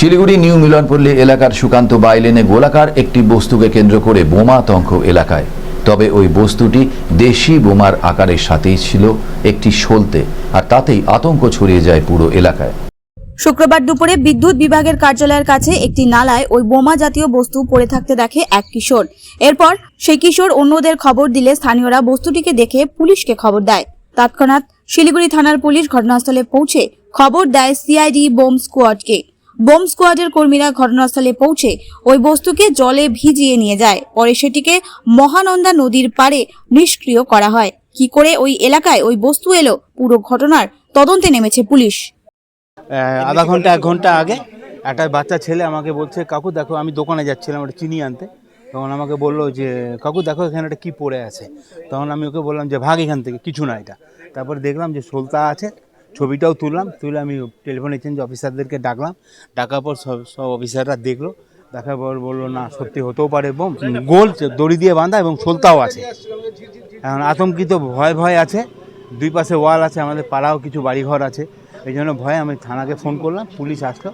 Siliguri new Milanpalli এলাকার সুকান্ত বাইলেনে গোলাকার একটি বস্তুকে কেন্দ্র করে বোমা আতঙ্ক এলাকায়। তবে ওই বস্তুটি দেশি বোমার আকারের সাথেই ছিল একটি সলতে, আর তাতেই আতঙ্ক ছড়িয়ে যায় পুরো এলাকায়। শুক্রবার দুপুরে বিদ্যুৎ বিভাগের কার্যালয়ের কাছে একটি নালায় ওই বোমা জাতীয় বস্তু পড়ে থাকতে দেখে এক কিশোর। এরপর সেই কিশোর অন্যদের খবর দিলে স্থানীয়রা বস্তুটিকে দেখে পুলিশকে খবর দেয়। তৎক্ষণাৎ শিলিগুড়ি থানার পুলিশ ঘটনাস্থলে পৌঁছে খবর দেয় সিআইডি বোম স্কোয়াডকে। বোম স্কোয়াডের কর্মীরা ঘটনাস্থলে পৌঁছে ওই বস্তুকে জলে ভিজিয়ে নিয়ে যায়। পরে সেটিকে মহানন্দা নদীর পাড়ে নিষ্ক্রিয় করা হয়। কি করে ওই এলাকায় ওই বস্তু এলো, পুরো ঘটনার তদন্তে নেমেছে পুলিশ। আধা ঘন্টা 1 ঘন্টা আগে একটা বাচ্চা ছেলে আমাকে বলছে, কাকু দেখো, আমি দোকানে যাচ্ছিলাম একটা চিনি আনতে, তখন আমাকে বললো যে কাকু দেখো এখানে একটা কী পড়ে আছে। তখন আমি ওকে বললাম যে ভাগ এখান থেকে, কিছু না এটা। তারপর দেখলাম যে সলতা আছে, ছবিটাও তুলে আমি টেলিফোন এক্সচেঞ্জ অফিসারদেরকে ডাকলাম। ডাকার পর সব অফিসাররা দেখলো, দেখার পর বললো না সত্যি হতেও পারে বোম, গোল দড়ি দিয়ে বাঁধা এবং সলতাও আছে। এখন আতঙ্কিত ভয় আছে, দুই পাশে ওয়াল আছে, আমাদের পাড়াও কিছু বাড়িঘর আছে, এই জন্য ভয়ে আমি থানাকে ফোন করলাম, পুলিশ আসলো।